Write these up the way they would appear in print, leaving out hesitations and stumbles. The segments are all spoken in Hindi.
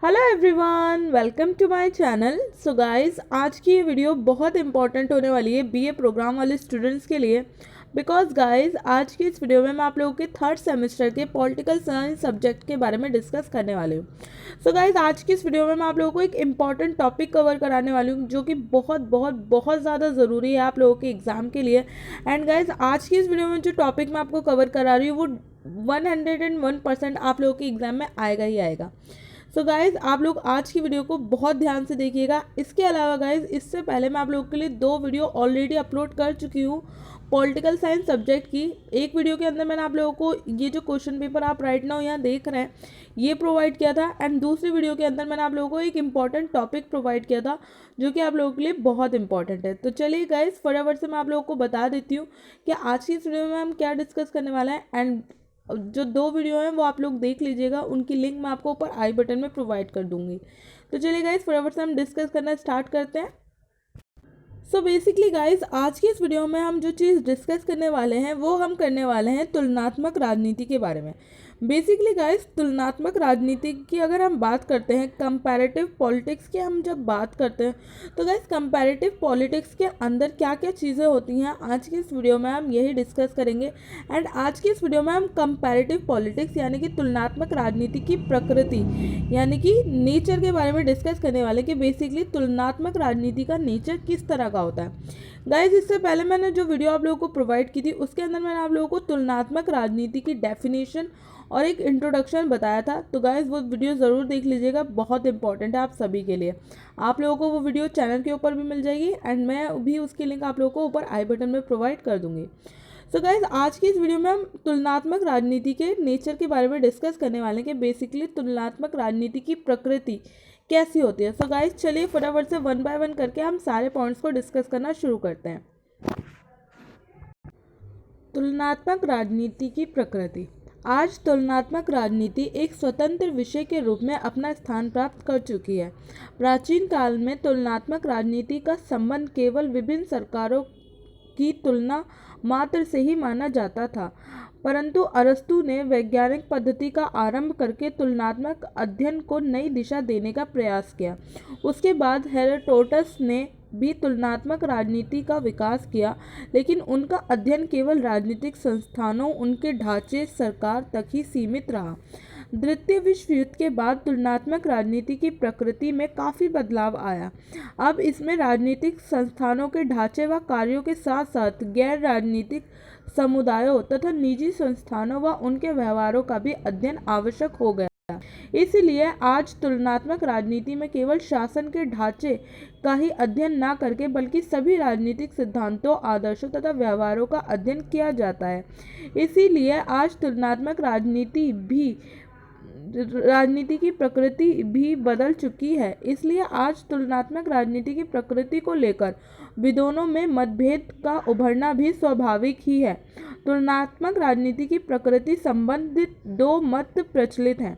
Hello everyone, welcome to my channel. So guys, आज की ये वीडियो बहुत इंपॉर्टेंट होने वाली है बीए प्रोग्राम वाले स्टूडेंट्स के लिए। बिकॉज गाइस, आज की इस वीडियो में मैं आप लोगों के थर्ड सेमेस्टर के पॉलिटिकल साइंस सब्जेक्ट के बारे में डिस्कस करने वाली हूँ। सो गाइस, आज की इस वीडियो में मैं आप लोगों को एक इंपॉर्टेंट टॉपिक कवर कराने वाली हूँ जो कि बहुत बहुत बहुत ज़्यादा ज़रूरी है आप लोगों के एग्ज़ाम के लिए। एंड गाइस, आज की इस वीडियो में जो टॉपिक मैं आपको कवर करा रही हूँ वो 101% आप लोगों के एग्ज़ाम में आएगा ही आएगा। सो गाइज, आप लोग आज की वीडियो को बहुत ध्यान से देखिएगा। इसके अलावा गाइज, इससे पहले मैं आप लोगों के लिए 2 वीडियो ऑलरेडी अपलोड कर चुकी हूँ पॉलिटिकल साइंस सब्जेक्ट की। एक वीडियो के अंदर मैंने आप लोगों को ये जो क्वेश्चन पेपर आप राइट नाउ यहाँ देख रहे हैं ये प्रोवाइड किया था, एंड दूसरी वीडियो के अंदर मैंने आप लोगों को एक इंपॉर्टेंट टॉपिक प्रोवाइड किया था जो कि आप लोगों के लिए बहुत इंपॉर्टेंट है। तो चलिए गाइज, फटाफट से मैं आप लोगों को बता देती हूँ कि आज की इस वीडियो में हम क्या डिस्कस करने वाले हैं। एंड जो 2 वीडियो हैं वो आप लोग देख लीजिएगा, उनकी लिंक मैं आपको ऊपर आई बटन में प्रोवाइड कर दूंगी। तो चलिए गाइस, फटाफट से हम डिस्कस करना स्टार्ट करते हैं। सो बेसिकली गाइस, आज की इस वीडियो में हम जो चीज़ डिस्कस करने वाले हैं वो हम करने वाले हैं तुलनात्मक राजनीति के बारे में। बेसिकली गाइस, तुलनात्मक राजनीति की अगर हम बात करते हैं, कंपैरेटिव पॉलिटिक्स की हम जब बात करते हैं तो गाइस, कंपैरेटिव पॉलिटिक्स के अंदर क्या क्या चीज़ें होती हैं आज की इस वीडियो में हम यही डिस्कस करेंगे। एंड आज की इस वीडियो में हम कंपैरेटिव पॉलिटिक्स यानी कि तुलनात्मक राजनीति की प्रकृति यानी कि नेचर के बारे में डिस्कस करने वाले कि बेसिकली तुलनात्मक राजनीति का नेचर किस तरह का होता है। गाइज, इससे पहले मैंने जो वीडियो आप लोगों को प्रोवाइड की थी उसके अंदर मैंने आप लोगों को तुलनात्मक राजनीति की डेफिनेशन और एक इंट्रोडक्शन बताया था। तो गाइज, वो वीडियो ज़रूर देख लीजिएगा, बहुत इंपॉर्टेंट है आप सभी के लिए। आप लोगों को वो वीडियो चैनल के ऊपर भी मिल जाएगी एंड मैं भी उसकी लिंक आप लोगों को ऊपर आई बटन में प्रोवाइड कर दूंगी। सो गाइज, आज की इस वीडियो में हम तुलनात्मक राजनीति के नेचर के बारे में डिस्कस करने वाले हैं कि बेसिकली तुलनात्मक राजनीति की प्रकृति कैसी होती है। सो गाइज, चलिए फटाफट से 1 बाय 1 करके हम सारे पॉइंट्स को डिस्कस करना शुरू करते हैं। तुलनात्मक राजनीति की प्रकृति। आज तुलनात्मक राजनीति एक स्वतंत्र विषय के रूप में अपना स्थान प्राप्त कर चुकी है। प्राचीन काल में तुलनात्मक राजनीति का संबंध केवल विभिन्न सरकारों की तुलना मात्र से ही माना जाता था, परंतु अरस्तु ने वैज्ञानिक पद्धति का आरंभ करके तुलनात्मक अध्ययन को नई दिशा देने का प्रयास किया। उसके बाद हेरोडोटस ने भी तुलनात्मक राजनीति का विकास किया, लेकिन उनका अध्ययन केवल राजनीतिक संस्थानों, उनके ढांचे, सरकार तक ही सीमित रहा। द्वितीय विश्व युद्ध के बाद तुलनात्मक राजनीति की प्रकृति में काफ़ी बदलाव आया। अब इसमें राजनीतिक संस्थानों के ढांचे व कार्यों के साथ साथ गैर राजनीतिक समुदायों तथा निजी संस्थानों व उनके व्यवहारों का भी अध्ययन आवश्यक हो गया। इसलिए आज तुलनात्मक राजनीति में केवल शासन के ढांचे का ही अध्ययन न करके बल्कि सभी राजनीतिक सिद्धांतों, आदर्शों तथा व्यवहारों का अध्ययन किया जाता है। इसीलिए आज तुलनात्मक राजनीति की प्रकृति भी बदल चुकी है। इसलिए आज तुलनात्मक राजनीति की प्रकृति को लेकर विद्वानों में मतभेद का उभरना भी स्वाभाविक ही है। तुलनात्मक राजनीति की प्रकृति संबंधित 2 मत प्रचलित हैं।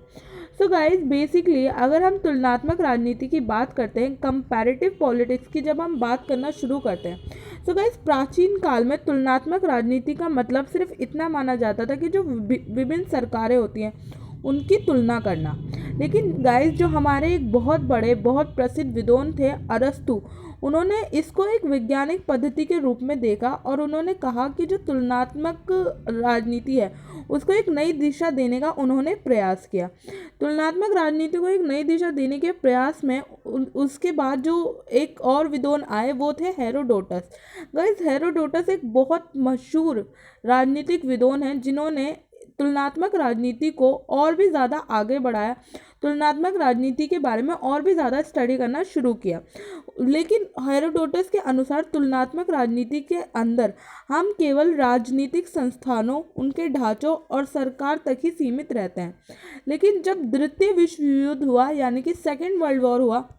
सो गाइज, बेसिकली अगर हम तुलनात्मक राजनीति की बात करते हैं, कंपैरेटिव पॉलिटिक्स की जब हम बात करना शुरू करते हैं, सो गाइज, प्राचीन काल में तुलनात्मक राजनीति का मतलब सिर्फ इतना माना जाता था कि जो विभिन्न सरकारें होती हैं उनकी तुलना करना। लेकिन गाइस, जो हमारे एक बहुत बड़े बहुत प्रसिद्ध विद्वान थे अरस्तु, उन्होंने इसको एक वैज्ञानिक पद्धति के रूप में देखा और उन्होंने कहा कि जो तुलनात्मक राजनीति है उसको एक नई दिशा देने का उन्होंने प्रयास किया। तुलनात्मक राजनीति को एक नई दिशा देने के प्रयास में उसके बाद जो एक और विद्वान आए वो थे हेरोडोटस। गाइस, हेरोडोटस एक बहुत मशहूर राजनीतिक विद्वान हैं जिन्होंने तुलनात्मक राजनीति को और भी ज़्यादा आगे बढ़ाया, तुलनात्मक राजनीति के बारे में और भी ज़्यादा स्टडी करना शुरू किया। लेकिन हेरोडोटस के अनुसार तुलनात्मक राजनीति के अंदर हम केवल राजनीतिक संस्थानों, उनके ढांचों और सरकार तक ही सीमित रहते हैं। लेकिन जब द्वितीय विश्व युद्ध हुआ यानी कि सेकेंड वर्ल्ड वॉर हुआ,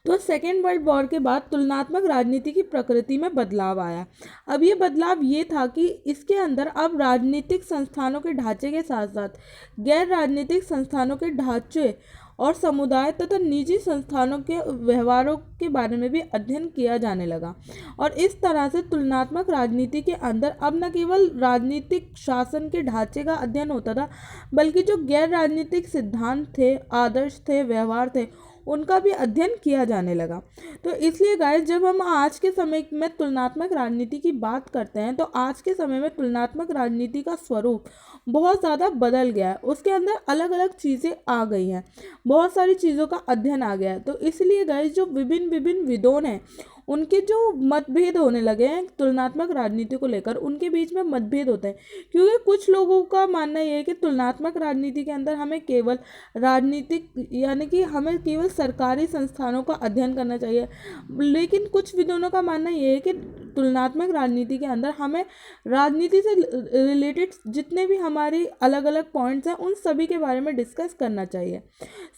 तो सेकेंड वर्ल्ड वॉर के बाद तुलनात्मक राजनीति की प्रकृति में बदलाव आया। अब ये बदलाव ये था कि इसके अंदर अब राजनीतिक संस्थानों के ढांचे के साथ साथ गैर राजनीतिक संस्थानों के ढांचे और समुदाय तथा निजी संस्थानों के व्यवहारों के बारे में भी अध्ययन किया जाने लगा। और इस तरह से तुलनात्मक राजनीति के अंदर अब न केवल राजनीतिक शासन के ढांचे का अध्ययन होता था, बल्कि जो गैर राजनीतिक सिद्धांत थे, आदर्श थे, व्यवहार थे, उनका भी अध्ययन किया जाने लगा। तो इसलिए गाइस, जब हम आज के समय में तुलनात्मक राजनीति की बात करते हैं तो आज के समय में तुलनात्मक राजनीति का स्वरूप बहुत ज़्यादा बदल गया है। उसके अंदर अलग अलग चीज़ें आ गई हैं, बहुत सारी चीज़ों का अध्ययन आ गया है। तो इसलिए गाइस, जो विभिन्न विभिन्न विद्वान हैं उनके जो मतभेद होने लगे हैं तुलनात्मक राजनीति को लेकर, उनके बीच में मतभेद होते हैं, क्योंकि कुछ लोगों का मानना ये है कि तुलनात्मक राजनीति के अंदर हमें केवल राजनीतिक यानी कि हमें केवल सरकारी संस्थानों का अध्ययन करना चाहिए, लेकिन कुछ विद्वानों का मानना ये है कि तुलनात्मक राजनीति के अंदर हमें राजनीति से रिलेटेड जितने भी हमारे अलग अलग पॉइंट्स हैं उन सभी के बारे में डिस्कस करना चाहिए।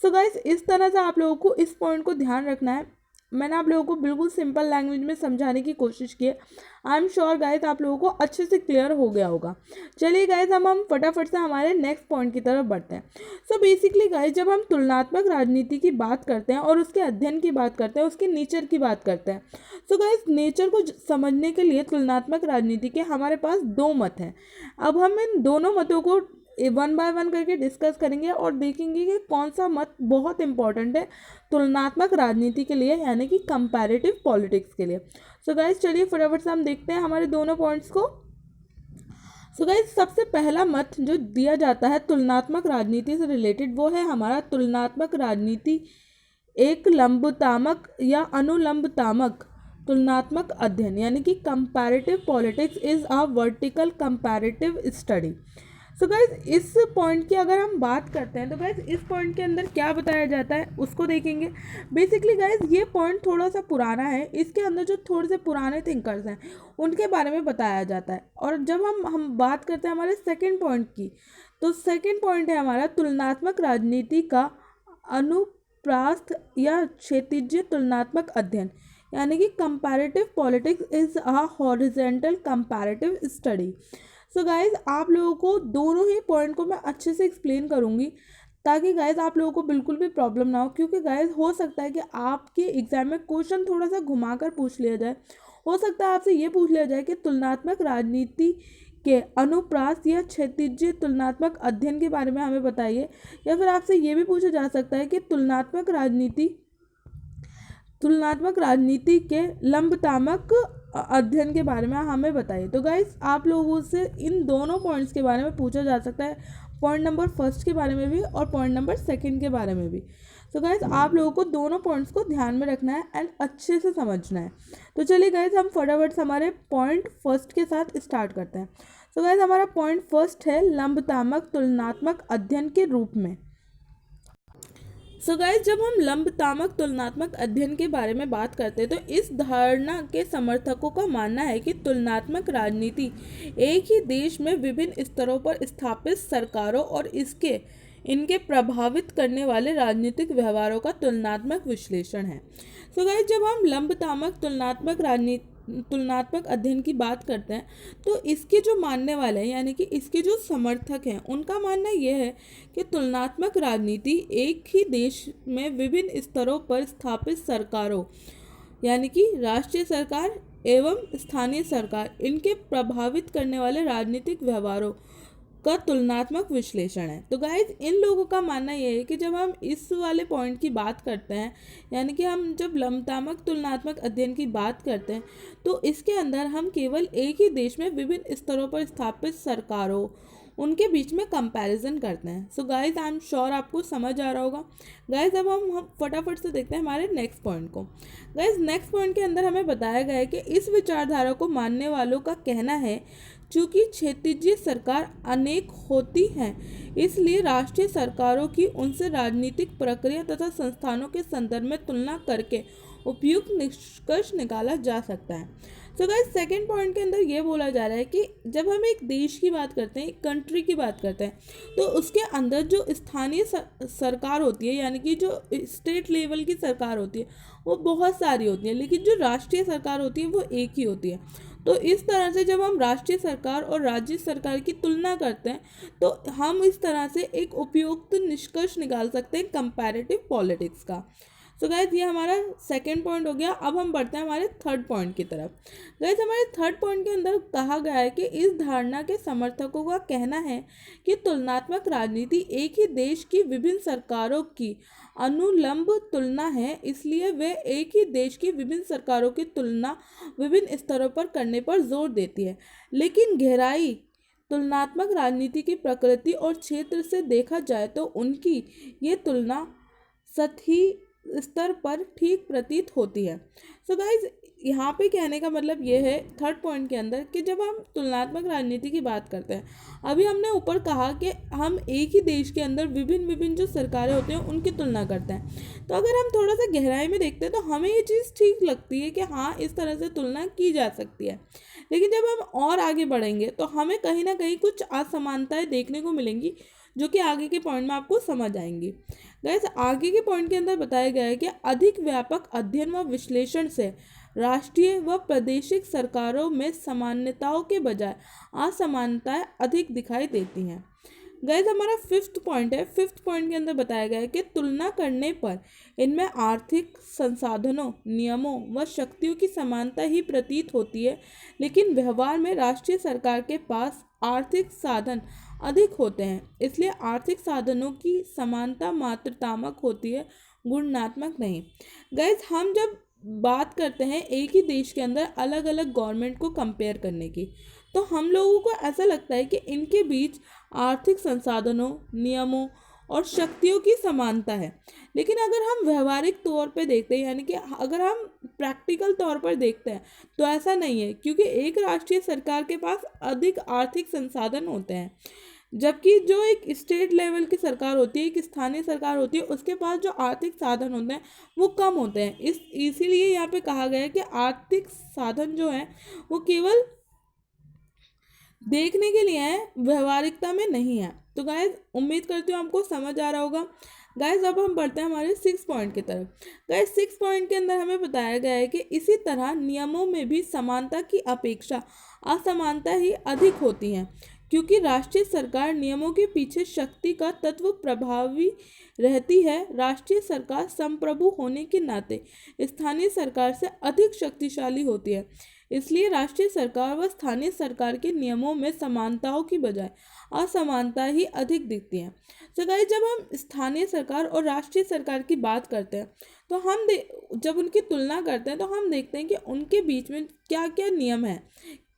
सो गाइस, इस तरह से आप लोगों को इस पॉइंट को ध्यान रखना है। मैंने आप लोगों को बिल्कुल सिंपल लैंग्वेज में समझाने की कोशिश की है। आई एम श्योर गाइस आप लोगों को अच्छे से क्लियर हो गया होगा। चलिए गाइस, हम फटाफट से हमारे नेक्स्ट पॉइंट की तरफ बढ़ते हैं। सो बेसिकली गाइस, जब हम तुलनात्मक राजनीति की बात करते हैं और उसके अध्ययन की बात करते हैं, उसके नेचर की बात करते हैं, सो गाइस नेचर को समझने के लिए तुलनात्मक राजनीति के हमारे पास दो मत हैं। अब हम इन दोनों मतों को वन बाय वन करके डिस्कस करेंगे और देखेंगे कि कौन सा मत बहुत इंपॉर्टेंट है तुलनात्मक राजनीति के लिए, यानी कि कंपैरेटिव पॉलिटिक्स के लिए। सो गाइस, चलिए फटाफट से हम देखते हैं हमारे दोनों पॉइंट्स को। सो गाइस, सबसे पहला मत जो दिया जाता है तुलनात्मक राजनीति से रिलेटेड, वो है हमारा तुलनात्मक राजनीति एक लंबतामक या अनुलंबतामक तुलनात्मक अध्ययन, यानी कि comparative politics is a vertical comparative study. So guys, इस पॉइंट की अगर हम बात करते हैं तो गाइज इस पॉइंट के अंदर क्या बताया जाता है उसको देखेंगे। बेसिकली गाइज ये पॉइंट थोड़ा सा पुराना है, इसके अंदर जो थोड़े से पुराने थिंकर्स हैं उनके बारे में बताया जाता है। और जब हम बात करते हैं हमारे सेकंड पॉइंट की, तो सेकंड पॉइंट है हमारा तुलनात्मक राजनीति का अनुप्रास्थ या क्षैतिज तुलनात्मक अध्ययन, यानी कि comparative politics is a horizontal comparative study. So guys, आप लोगों को दोनों ही पॉइंट को मैं अच्छे से एक्सप्लेन करूँगी ताकि गाइज आप लोगों को बिल्कुल भी प्रॉब्लम ना हो, क्योंकि गाइज हो सकता है कि आपके एग्जाम में क्वेश्चन थोड़ा सा घुमाकर पूछ लिया जाए। हो सकता है आपसे ये पूछ लिया जाए कि तुलनात्मक राजनीति के अनुप्रास या क्षैतिज तुलनात्मक अध्ययन के बारे में हमें बताइए, या फिर आपसे ये भी पूछा जा सकता है कि तुलनात्मक राजनीति के लंबतामक अध्ययन के बारे में हमें बताइए। तो गाइस, आप लोगों से इन दोनों पॉइंट्स के बारे में पूछा जा सकता है, पॉइंट नंबर फर्स्ट के बारे में भी और पॉइंट नंबर सेकंड के बारे में भी। तो गाइस, आप लोगों को दोनों पॉइंट्स को ध्यान में रखना है एंड अच्छे से समझना है। तो चलिए गाइस, हम फटाफट से हमारे पॉइंट फर्स्ट के साथ स्टार्ट करते हैं। तो गाइस, हमारा पॉइंट फर्स्ट है लंबतामक तुलनात्मक अध्ययन के रूप में। सो गाइस, जब हम लंबतामक तुलनात्मक अध्ययन के बारे में बात करते हैं तो इस धारणा के समर्थकों का मानना है कि तुलनात्मक राजनीति एक ही देश में विभिन्न स्तरों पर स्थापित सरकारों और इनके प्रभावित करने वाले राजनीतिक व्यवहारों का तुलनात्मक विश्लेषण है। सो गाइस, जब हम लंबतामक तुलनात्मक अध्ययन की बात करते हैं तो इसके जो मानने वाले हैं, यानी कि इसके जो समर्थक हैं, उनका मानना यह है कि तुलनात्मक राजनीति एक ही देश में विभिन्न स्तरों पर स्थापित सरकारों, यानी कि राष्ट्रीय सरकार एवं स्थानीय सरकार, इनके प्रभावित करने वाले राजनीतिक व्यवहारों का तुलनात्मक विश्लेषण है। तो गाइज, इन लोगों का मानना यह है कि जब हम इस वाले पॉइंट की बात करते हैं, यानी कि हम जब लंबतामक तुलनात्मक अध्ययन की बात करते हैं तो इसके अंदर हम केवल एक ही देश में विभिन्न स्तरों पर स्थापित सरकारों, उनके बीच में कंपैरिजन करते हैं। So guys, I am sure आपको समझ आ रहा होगा। गाइज, अब हम फटाफट से देखते हैं हमारे नेक्स्ट पॉइंट को। गाइज, नेक्स्ट पॉइंट के अंदर हमें बताया गया है कि इस विचारधारा को मानने वालों का कहना है चूँकि क्षैतिज सरकार अनेक होती हैं, इसलिए राष्ट्रीय सरकारों की उनसे राजनीतिक प्रक्रिया तथा संस्थानों के संदर्भ में तुलना करके उपयुक्त निष्कर्ष निकाला जा सकता है। सो गाइस सेकंड पॉइंट के अंदर ये बोला जा रहा है कि जब हम एक देश की बात करते हैं, एक कंट्री की बात करते हैं, तो उसके अंदर जो स्थानीय सरकार होती है, यानी कि जो स्टेट लेवल की सरकार होती है वो बहुत सारी होती है, लेकिन जो राष्ट्रीय सरकार होती है वो एक ही होती है। तो इस तरह से जब हम राष्ट्रीय सरकार और राज्य सरकार की तुलना करते हैं तो हम इस तरह से एक उपयुक्त निष्कर्ष निकाल सकते हैं कंपैरेटिव पॉलिटिक्स का। सो गाइज ये हमारा सेकेंड पॉइंट हो गया। अब हम बढ़ते हैं हमारे थर्ड पॉइंट की तरफ। गाइज हमारे थर्ड पॉइंट के अंदर कहा गया है कि इस धारणा के समर्थकों का कहना है कि तुलनात्मक राजनीति एक ही देश की विभिन्न सरकारों की अनुलंब तुलना है, इसलिए वे एक ही देश की विभिन्न सरकारों की तुलना विभिन्न स्तरों पर करने पर जोर देती है। लेकिन गहराई तुलनात्मक राजनीति की प्रकृति और क्षेत्र से देखा जाए तो उनकी ये तुलना सतही स्तर पर ठीक प्रतीत होती है। सो गाइज यहाँ पे कहने का मतलब ये है थर्ड पॉइंट के अंदर कि जब हम तुलनात्मक राजनीति की बात करते हैं, अभी हमने ऊपर कहा कि हम एक ही देश के अंदर विभिन्न विभिन्न जो सरकारें होती हैं उनकी तुलना करते हैं, तो अगर हम थोड़ा सा गहराई में देखते हैं तो हमें ये चीज़ ठीक लगती है कि हाँ इस तरह से तुलना की जा सकती है। लेकिन जब हम और आगे बढ़ेंगे तो हमें कहीं ना कहीं कुछ असमानताएं देखने को मिलेंगी, जो कि आगे के पॉइंट में आपको समझ आएंगी। गाइस आगे के पॉइंट के अंदर बताया गया है कि अधिक व्यापक अध्ययन व विश्लेषण से राष्ट्रीय व प्रादेशिक सरकारों में समानताओं के बजाय असमानताएं अधिक दिखाई देती हैं। गाइस हमारा फिफ्थ पॉइंट है। फिफ्थ पॉइंट के अंदर बताया गया है कि तुलना करने पर इनमें आर्थिक संसाधनों, नियमों व शक्तियों की समानता ही प्रतीत होती है, लेकिन व्यवहार में राष्ट्रीय सरकार के पास आर्थिक साधन अधिक होते हैं, इसलिए आर्थिक साधनों की समानता मात्रात्मक होती है, गुणात्मक नहीं। गाइस हम जब बात करते हैं एक ही देश के अंदर अलग अलग गवर्नमेंट को कंपेयर करने की, तो हम लोगों को ऐसा लगता है कि इनके बीच आर्थिक संसाधनों, नियमों और शक्तियों की समानता है। लेकिन अगर हम व्यवहारिक तौर पे देखते हैं, यानी कि अगर हम प्रैक्टिकल तौर पर देखते हैं, तो ऐसा नहीं है, क्योंकि एक राष्ट्रीय सरकार के पास अधिक आर्थिक संसाधन होते हैं, जबकि जो एक स्टेट लेवल की सरकार होती है, एक स्थानीय सरकार होती है, उसके पास जो आर्थिक साधन होते हैं वो कम होते हैं। इसीलिए यहाँ पे कहा गया है कि आर्थिक साधन जो है वो केवल देखने के लिए है, व्यवहारिकता में नहीं है। तो गाइज उम्मीद करती हूँ आपको समझ आ रहा होगा। गाइज अब हम बढ़ते हैं हमारे सिक्स पॉइंट की तरफ। गाइज सिक्स पॉइंट के अंदर हमें बताया गया है कि इसी तरह नियमों में भी समानता की अपेक्षा असमानता ही अधिक होती है, क्योंकि राष्ट्रीय सरकार नियमों के पीछे शक्ति का तत्व प्रभावी रहती है। राष्ट्रीय सरकार संप्रभु होने के नाते स्थानीय सरकार से अधिक शक्तिशाली होती है, इसलिए राष्ट्रीय सरकार व स्थानीय सरकार के नियमों में समानताओं की बजाय असमानता ही अधिक दिखती है। तो गाइस जब हम स्थानीय सरकार और राष्ट्रीय सरकार की बात करते हैं, तो हम जब उनकी तुलना करते हैं तो हम देखते हैं कि उनके बीच में क्या क्या नियम है,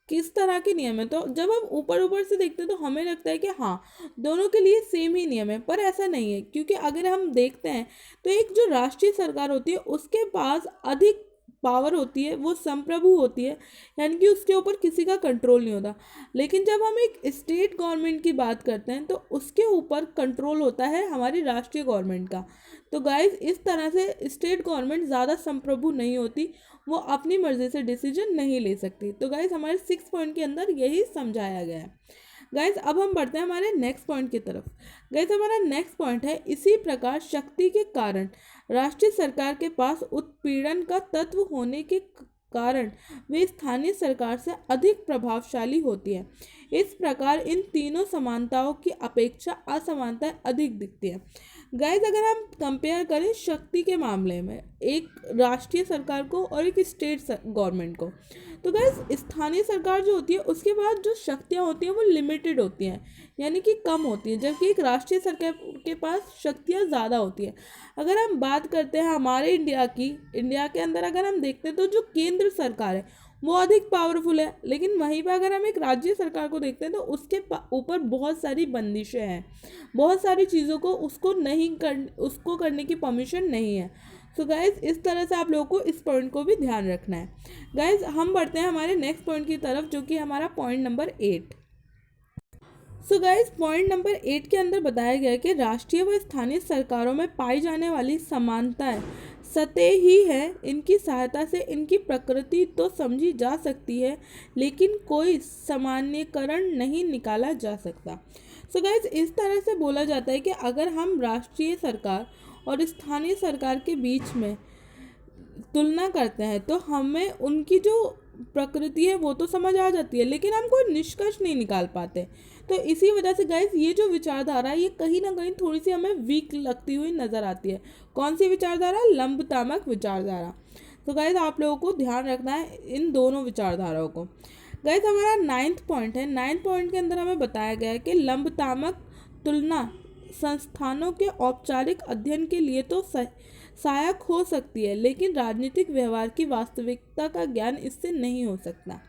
किस तरह के नियम है। तो जब हम ऊपर ऊपर से देखते हैं तो हमें लगता है कि हाँ दोनों के लिए सेम ही नियम है, पर ऐसा नहीं है, क्योंकि अगर हम देखते हैं तो एक जो राष्ट्रीय सरकार होती है उसके पास अधिक पावर होती है, वो संप्रभु होती है, यानी कि उसके ऊपर किसी का कंट्रोल नहीं होता। लेकिन जब हम एक स्टेट गवर्नमेंट की बात करते हैं तो उसके ऊपर कंट्रोल होता है हमारी राष्ट्रीय गवर्नमेंट का। तो गाइस इस तरह से स्टेट गवर्नमेंट ज़्यादा संप्रभु नहीं होती, वो अपनी मर्जी से डिसीजन नहीं ले सकती। तो गाइस हमारे सिक्स पॉइंट के अंदर यही समझाया गया है। गाइस अब हम बढ़ते हैं हमारे नेक्स्ट पॉइंट की तरफ। गाइस हमारा नेक्स्ट पॉइंट है, इसी प्रकार शक्ति के कारण राष्ट्रीय सरकार के पास उत्पीड़न का तत्व होने के कारण वे स्थानीय सरकार से अधिक प्रभावशाली होती है। इस प्रकार इन तीनों समानताओं की अपेक्षा असमानता अधिक दिखती है। गाइस अगर हम कंपेयर करें शक्ति के मामले में एक राष्ट्रीय सरकार को और एक स्टेट गवर्नमेंट को, तो गाइस स्थानीय सरकार जो होती है उसके पास जो शक्तियाँ होती हैं वो लिमिटेड होती हैं, यानी कि कम होती हैं, जबकि एक राष्ट्रीय सरकार के पास शक्तियाँ ज़्यादा होती हैं। अगर हम बात करते हैं हमारे इंडिया के अंदर अगर हम देखते हैं तो जो केंद्र सरकार है वो अधिक पावरफुल है, लेकिन वहीं पर अगर हम एक राज्य सरकार को देखते हैं तो उसके ऊपर बहुत सारी बंदिशें हैं, बहुत सारी चीज़ों को उसको करने की परमिशन नहीं है। तो गाइज़ इस तरह से आप लोगों को इस पॉइंट को भी ध्यान रखना है। गाइज़ हम बढ़ते हैं हमारे नेक्स्ट पॉइंट की तरफ, जो कि हमारा point number 8। So guys point number 8 के अंदर बताया गया है कि राष्ट्रीय व स्थानीय सरकारों में पाई जाने वाली समानताएं सतह ही है। इनकी सहायता से इनकी प्रकृति तो समझी जा सकती है, लेकिन कोई सामान्यकरण नहीं निकाला जा सकता। सो गाइस इस तरह से बोला जाता है कि अगर हम राष्ट्रीय सरकार और स्थानीय सरकार के बीच में तुलना करते हैं तो हमें उनकी जो प्रकृति है वो तो समझ आ जाती है, लेकिन हम कोई निष्कर्ष नहीं निकाल पाते। तो इसी वजह से गाइस ये जो विचारधारा है ये कहीं ना कहीं थोड़ी सी हमें वीक लगती हुई नज़र आती है। कौन सी विचारधारा? लंबतामक विचारधारा। तो गाइस आप लोगों को ध्यान रखना है इन दोनों विचारधाराओं को। गाइस हमारा 9th पॉइंट है। 9th पॉइंट के अंदर हमें बताया गया है कि लंबतामक तुलना संस्थानों के औपचारिक अध्ययन के लिए तो सहायक हो सकती है, लेकिन राजनीतिक व्यवहार की वास्तविकता का ज्ञान इससे नहीं हो सकता।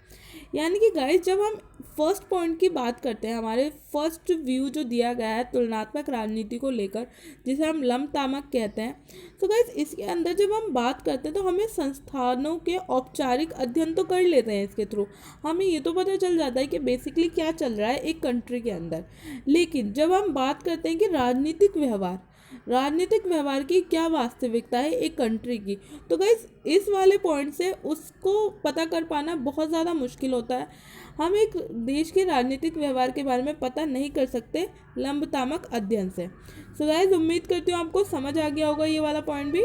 यानी कि गाइस जब हम फर्स्ट पॉइंट की बात करते हैं, हमारे फर्स्ट व्यू जो दिया गया है तुलनात्मक राजनीति को लेकर, जिसे हम लंबतामक कहते हैं, तो गाइस इसके अंदर जब हम बात करते हैं तो हमें संस्थानों के औपचारिक अध्ययन तो कर लेते हैं। इसके थ्रू हमें ये तो पता चल जाता है कि बेसिकली क्या चल रहा है एक कंट्री के अंदर। लेकिन जब हम बात करते हैं कि राजनीतिक व्यवहार की क्या वास्तविकता है एक कंट्री की, तो गाइस इस वाले पॉइंट से उसको पता कर पाना बहुत ज़्यादा मुश्किल होता है। हम एक देश के राजनीतिक व्यवहार के बारे में पता नहीं कर सकते लंबतामक अध्ययन से। सो गाइस उम्मीद करती हूँ आपको समझ आ गया होगा ये वाला पॉइंट भी।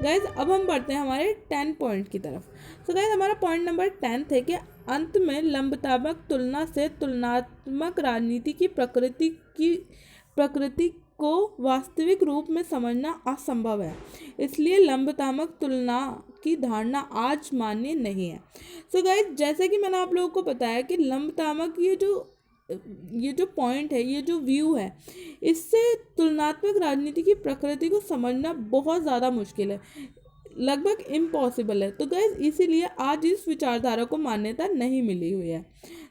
गाइस अब हम बढ़ते हैं हमारे 10 पॉइंट की तरफ। सो गाइस हमारा पॉइंट नंबर 10 है कि अंत में लंबतामक तुलना से तुलनात्मक राजनीति की प्रकृति को वास्तविक रूप में समझना असंभव है, इसलिए लंबतामक तुलना की धारणा आज मान्य नहीं है। सो गाइस जैसे कि मैंने आप लोगों को बताया कि लंबतामक ये जो पॉइंट है, ये जो व्यू है, इससे तुलनात्मक राजनीति की प्रकृति को समझना बहुत ज़्यादा मुश्किल है, लगभग इम्पॉसिबल है। तो गाइज इसीलिए आज इस विचारधारा को मान्यता नहीं मिली हुई है।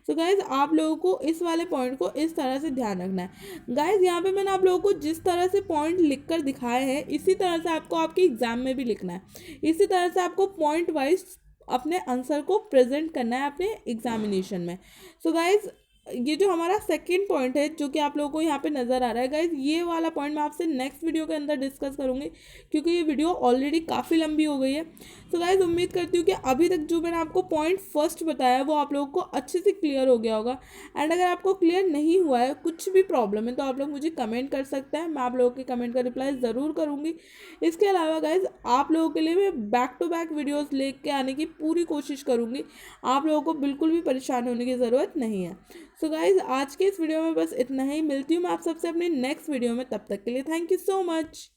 सो गाइज आप लोगों को इस वाले पॉइंट को इस तरह से ध्यान रखना है। गाइज यहाँ पे मैंने आप लोगों को जिस तरह से पॉइंट लिख कर दिखाए हैं, इसी तरह से आपको आपके एग्जाम में भी लिखना है। इसी तरह से आपको पॉइंट वाइज अपने आंसर को प्रेजेंट करना है अपने एग्जामिनेशन में। सो गाइज ये जो हमारा सेकंड पॉइंट है जो कि आप लोगों को यहाँ पे नज़र आ रहा है, गाइज ये वाला पॉइंट मैं आपसे नेक्स्ट वीडियो के अंदर डिस्कस करूँगी, क्योंकि ये वीडियो ऑलरेडी काफ़ी लंबी हो गई है। तो गाइज उम्मीद करती हूँ कि अभी तक जो मैंने आपको पॉइंट फर्स्ट बताया वो आप लोगों को अच्छे से क्लियर हो गया होगा। एंड अगर आपको क्लियर नहीं हुआ है, कुछ भी प्रॉब्लम है, तो आप लोग मुझे कमेंट कर सकते हैं, मैं आप लोगों के कमेंट का रिप्लाई ज़रूर करूँगी। इसके अलावा गाइज आप लोगों के लिए मैं बैक टू बैक वीडियोज़ लेके आने की पूरी कोशिश करूँगी। आप लोगों को बिल्कुल भी परेशान होने की ज़रूरत नहीं है। सो गाइज आज के इस वीडियो में बस इतना ही। मिलती हूँ मैं आप सबसे अपनी नेक्स्ट वीडियो में, तब तक के लिए थैंक यू सो मच।